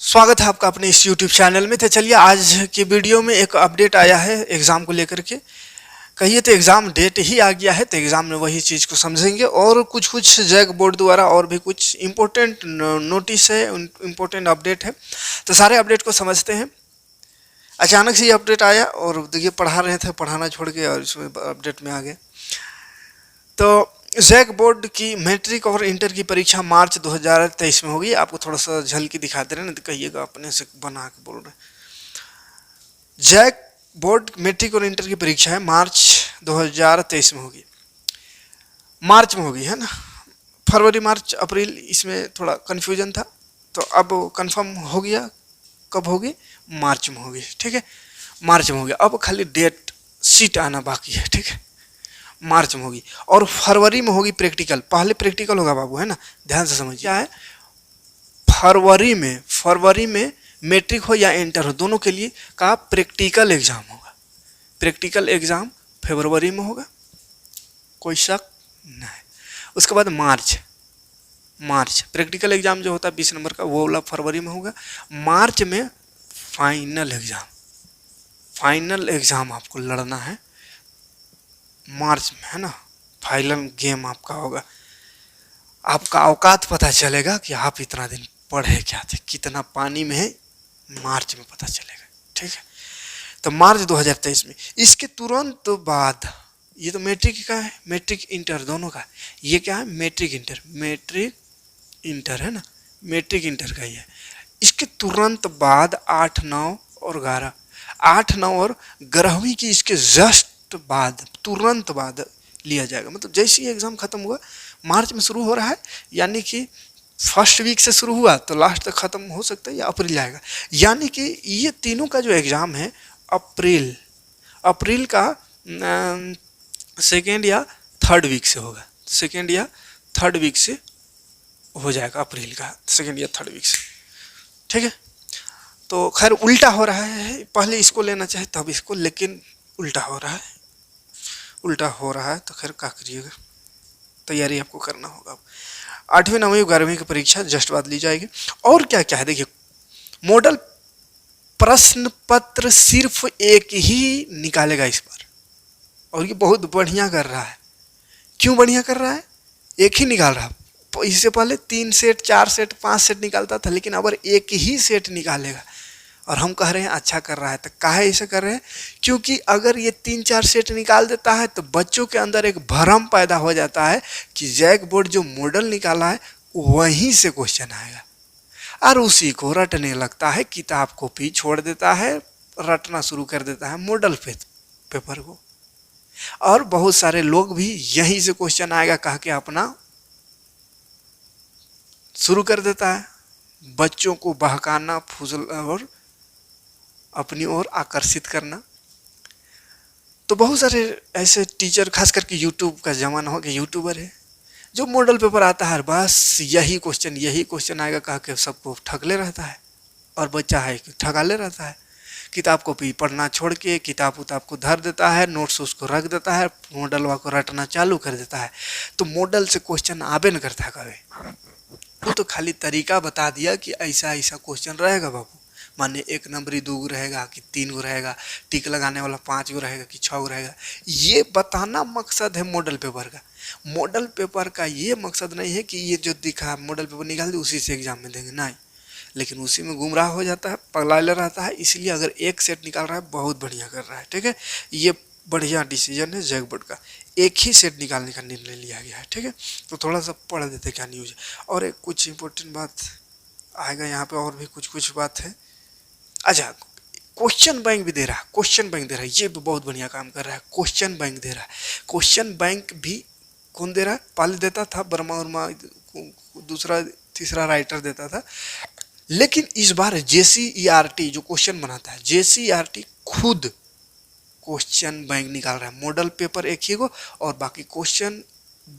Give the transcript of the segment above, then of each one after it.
स्वागत है आपका अपने इस YouTube चैनल में। तो चलिए आज की वीडियो में एक अपडेट आया है एग्ज़ाम को लेकर के। कहिए तो एग्ज़ाम डेट ही आ गया है, तो एग्ज़ाम में वही चीज़ को समझेंगे और कुछ जैक बोर्ड द्वारा और भी कुछ इम्पोर्टेंट नोटिस है, इम्पोर्टेंट अपडेट है। तो सारे अपडेट को समझते हैं। अचानक से ये अपडेट आया और देखिए पढ़ा रहे थे, पढ़ाना छोड़ के और इसमें अपडेट में आ गए। तो जैक बोर्ड की मैट्रिक और इंटर की परीक्षा मार्च 2023 में होगी। आपको थोड़ा सा झलकी दिखा दे रहे हैं, तो कहिएगा अपने से बना के बोल रहे हैं। जैक बोर्ड मैट्रिक और इंटर की परीक्षा है मार्च 2023 में होगी। मार्च में होगी, है ना। फरवरी मार्च अप्रैल इसमें थोड़ा कन्फ्यूजन था, तो अब कंफर्म हो गया। कब होगी? मार्च में होगी। ठीक है, मार्च में होगी। अब खाली डेट सीट आना बाकी है। ठीक है, मार्च में होगी और फरवरी में होगी प्रैक्टिकल। पहले प्रैक्टिकल होगा बाबू, है ना, ध्यान से समझिए। क्या है? फरवरी में मैट्रिक हो या इंटर हो, दोनों के लिए का प्रैक्टिकल एग्जाम होगा। प्रैक्टिकल एग्जाम फरवरी में होगा, कोई शक नहीं। उसके बाद मार्च प्रैक्टिकल एग्जाम जो होता है 20 नंबर का, वो वाला फरवरी में होगा। मार्च में फाइनल एग्जाम आपको लड़ना है मार्च में, है ना। फाइनल गेम आपका होगा। आपका औकात पता चलेगा कि आप इतना दिन पढ़े क्या थे, कितना पानी में है, मार्च में पता चलेगा। ठीक है, तो मार्च 2023 में। इसके तुरंत बाद ये तो मैट्रिक का है, मैट्रिक इंटर दोनों का। ये क्या है? मैट्रिक इंटर है ना, मैट्रिक इंटर का ही है। इसके तुरंत बाद 8, 9 और 11, 8, 9 और 11वीं की इसके जस्ट बाद, तुरंत बाद लिया जाएगा। मतलब जैसे ही एग्जाम खत्म हुआ, मार्च में शुरू हो रहा है, यानी कि फर्स्ट वीक से शुरू हुआ तो लास्ट तक खत्म हो सकता है या अप्रैल आएगा। यानी कि ये तीनों का जो एग्जाम है अप्रैल का सेकेंड या थर्ड वीक से होगा। सेकेंड या थर्ड वीक से हो जाएगा, अप्रैल का सेकेंड या थर्ड वीक से। ठीक है, तो खैर उल्टा हो रहा है। पहले इसको लेना चाहे तब इसको, लेकिन उल्टा हो रहा है। तो खैर क्या करिएगा, तैयारी आपको करना होगा। 8वीं 9वीं 11वीं की परीक्षा जस्ट बाद ली जाएगी। और क्या क्या है देखिए, मॉडल प्रश्न पत्र सिर्फ एक ही निकालेगा इस बार, और ये बहुत बढ़िया कर रहा है। क्यों बढ़िया कर रहा है? एक ही निकाल रहा है। इससे पहले 3 सेट 4 सेट 5 सेट निकालता था, लेकिन अब एक ही सेट निकालेगा। और हम कह रहे हैं अच्छा कर रहा है। तो काहे ऐसे कर रहे हैं? क्योंकि अगर ये 3-4 सेट निकाल देता है तो बच्चों के अंदर एक भ्रम पैदा हो जाता है कि जैक बोर्ड जो मॉडल निकाला है वहीं से क्वेश्चन आएगा, और उसी को रटने लगता है। किताब कॉपी छोड़ देता है, रटना शुरू कर देता है मॉडल पेपर को। और बहुत सारे लोग भी यहीं से क्वेश्चन आएगा कह के अपना शुरू कर देता है, बच्चों को बहकाना, फुजल और अपनी ओर आकर्षित करना। तो बहुत सारे ऐसे टीचर, खास करके यूट्यूब का जमाना हो गया, यूट्यूबर है जो मॉडल पेपर आता है बस यही क्वेश्चन आएगा कह के सबको ठगले रहता है, और बच्चा है ठगाले रहता है। किताब कॉपी पढ़ना छोड़ के किताब उताब को धर देता है, नोट्स उसको रख देता है, मॉडल को रटना चालू कर देता है। तो मॉडल से क्वेश्चन आबे न करता कभी, वो तो खाली तरीका बता दिया कि ऐसा ऐसा क्वेश्चन रहेगा बाबू। माने 1 नंबरी 2 रहेगा कि 3 रहेगा, टिक लगाने वाला 5 रहेगा कि 6 रहेगा, ये बताना मकसद है मॉडल पेपर का। मॉडल पेपर का ये मकसद नहीं है कि ये जो दिखा मॉडल पेपर निकाल दे उसी से एग्जाम में देंगे, नहीं। लेकिन उसी में गुमराह हो जाता है, पगलाले रहता है। इसलिए अगर एक सेट निकाल रहा है बहुत बढ़िया कर रहा है। ठीक है, ये बढ़िया डिसीजन है जैक बोर्ड का, एक ही सेट निकालने का निर्णय लिया गया है। ठीक है, तो थोड़ा सा पढ़ देते क्या न्यूज है। और एक कुछ इंपॉर्टेंट बात आएगा यहाँ पे, और भी कुछ बात है। अच्छा, क्वेश्चन बैंक भी दे रहा है, ये भी बहुत बढ़िया काम कर रहा है। क्वेश्चन बैंक दे रहा है। क्वेश्चन बैंक भी कौन दे रहा है? पहले देता था वर्मा, दूसरा तीसरा राइटर देता था, लेकिन इस बार JCERT जो क्वेश्चन बनाता है, JCERT खुद क्वेश्चन बैंक निकाल रहा है। मॉडल पेपर एक ही को और बाकी क्वेश्चन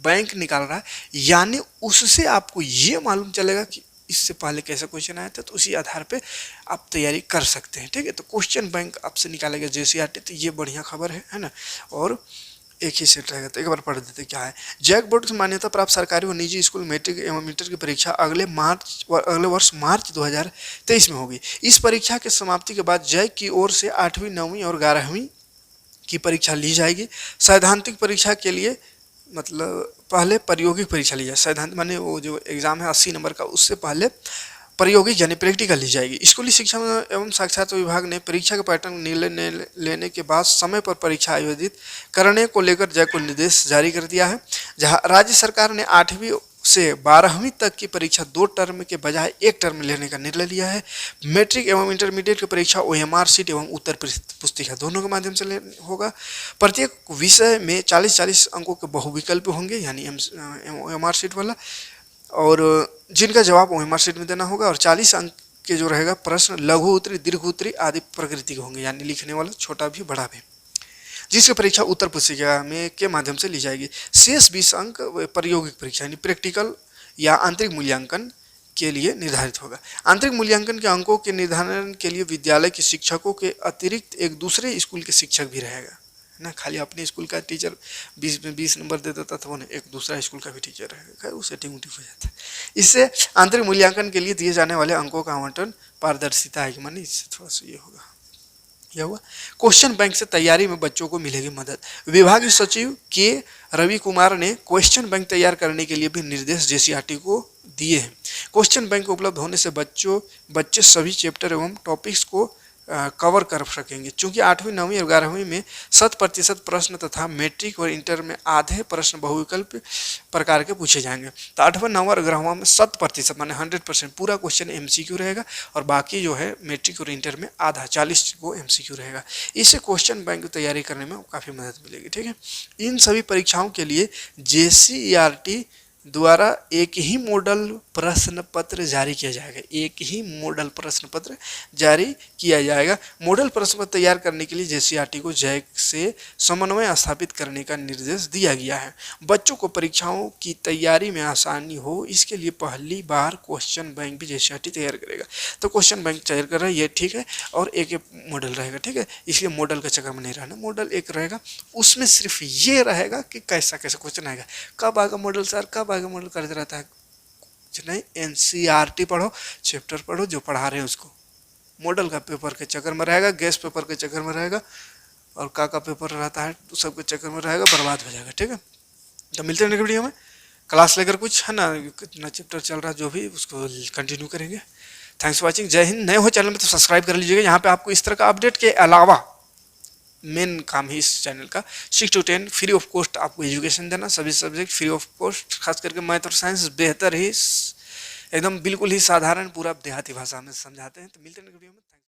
बैंक निकाल रहा है। यानी उससे आपको ये मालूम चलेगा कि इससे पहले कैसा क्वेश्चन आया था, तो उसी आधार पे आप तैयारी कर सकते हैं। ठीक है, तो क्वेश्चन बैंक आपसे निकालेगा JCERT, तो ये बढ़िया खबर है ना। और एक ही सेट रहेगा। तो एक बार पढ़ देते क्या है। जैक बोर्ड से मान्यता प्राप्त सरकारी और निजी स्कूल मैट्रिक एवं इंटर की परीक्षा अगले वर्ष मार्च 2023 में होगी। इस परीक्षा के समाप्ति के बाद जैक की ओर से 8वीं 9वीं और 11वीं की परीक्षा ली जाएगी। सैद्धांतिक परीक्षा के लिए मतलब पहले प्रायोगिक परीक्षा ली जाए। सैद्धांतिक माने वो जो एग्जाम है 80 नंबर का, उससे पहले प्रायोगिक यानी प्रैक्टिकल ली जाएगी। स्कूली शिक्षा एवं साक्षरता विभाग ने परीक्षा का पैटर्न निर्णय लेने के बाद समय पर परीक्षा आयोजित करने को लेकर जैक को निर्देश जारी कर दिया है। जहां राज्य सरकार ने 8वीं से 12वीं तक की परीक्षा 2 टर्म के बजाय 1 टर्म लेने का निर्णय लिया है। मैट्रिक एवं इंटरमीडिएट की परीक्षा ओएमआर शीट एवं उत्तर पुस्तिका दोनों के माध्यम से होगा। प्रत्येक विषय में 40-40 अंकों के बहुविकल्प होंगे यानी ओएमआर शीट वाला, और जिनका जवाब ओएमआर शीट में देना होगा। और 40 अंक के जो रहेगा प्रश्न लघु उत्तरी, दीर्घ उत्तरी आदि प्रकृति के होंगे यानी लिखने वाला छोटा भी बड़ा भी, जिसकी परीक्षा उत्तर पुस्तिका में के माध्यम से ली जाएगी। शेष 20 अंक प्रायोगिक परीक्षा यानी प्रैक्टिकल या आंतरिक मूल्यांकन के लिए निर्धारित होगा। आंतरिक मूल्यांकन के अंकों के निर्धारण के लिए विद्यालय के शिक्षकों के अतिरिक्त एक दूसरे स्कूल के शिक्षक भी रहेगा ना। खाली अपने स्कूल का टीचर 20 में 20 नंबर दे देता था वो, एक दूसरा स्कूल का भी टीचर रहेगा। खैर वो सेटिंग उटिंग हो जाता है। इससे आंतरिक मूल्यांकन के लिए दिए जाने वाले अंकों का आवंटन पारदर्शिता है कि मानी इससे थोड़ा सा ये होगा। यह हुआ। क्वेश्चन बैंक से तैयारी में बच्चों को मिलेगी मदद। विभागीय सचिव के रवि कुमार ने क्वेश्चन बैंक तैयार करने के लिए भी निर्देश जेसीईआरटी को दिए हैं। क्वेश्चन बैंक उपलब्ध होने से बच्चे सभी चैप्टर एवं टॉपिक्स को कवर कर सकेंगे। चूंकि 8वीं 9वीं और 11वीं में 100% प्रश्न तथा मैट्रिक और इंटर में आधे प्रश्न बहुविकल्प प्रकार के पूछे जाएंगे, तो 8वां 9वां और 11वां में 100% माने 100% पूरा क्वेश्चन एमसीक्यू रहेगा, और बाकी जो है मैट्रिक और इंटर में आधा 40 को एमसीक्यू रहेगा। इससे क्वेश्चन बैंक की तैयारी करने में काफ़ी मदद मिलेगी। ठीक है। इन सभी परीक्षाओं के लिए जेसीईआरटी द्वारा एक ही मॉडल प्रश्न पत्र जारी किया जाएगा। एक ही मॉडल प्रश्न पत्र जारी किया जाएगा। मॉडल प्रश्न पत्र तैयार करने के लिए जेसीईआरटी को जैक से समन्वय स्थापित करने का निर्देश दिया गया है। बच्चों को परीक्षाओं की तैयारी में आसानी हो, इसके लिए पहली बार क्वेश्चन बैंक भी जेसीईआरटी तैयार करेगा। तो क्वेश्चन बैंक तैयार कर रहा है, ये ठीक है। और एक मॉडल रहेगा। ठीक है। इसलिए मॉडल का चक्कर में नहीं रहना। मॉडल एक रहेगा, उसमें सिर्फ ये रहेगा कि कैसा कैसा क्वेश्चन आएगा, कब आएगा मॉडल सर, कब आएगा मॉडल करते रहता है। कुछ नहीं, एनसीईआरटी पढ़ो, चैप्टर पढ़ो, जो पढ़ा रहे हैं उसको। मॉडल का पेपर के चक्कर में रहेगा, गैस पेपर के चक्कर में रहेगा, और का पेपर रहता है तो सबके चक्कर में रहेगा, बर्बाद हो जाएगा। ठीक है। तो मिलते हैं नेक्स्ट वीडियो में। क्लास लेकर कुछ है ना, कितना चैप्टर चल रहा है जो भी, उसको कंटिन्यू करेंगे। Thanks for watching. जय हिंद। नए हो चैनल में तो सब्सक्राइब कर लीजिएगा। यहाँ पे आपको इस तरह का अपडेट के अलावा मेन काम है इस चैनल का 6 to 10 फ्री ऑफ कॉस्ट आपको एजुकेशन देना, सभी सब्जेक्ट फ्री ऑफ कॉस्ट, खास करके मैथ और साइंस बेहतर ही एकदम बिल्कुल ही साधारण पूरा देहाती भाषा में समझाते हैं। तो मिलते हैं वीडियो में।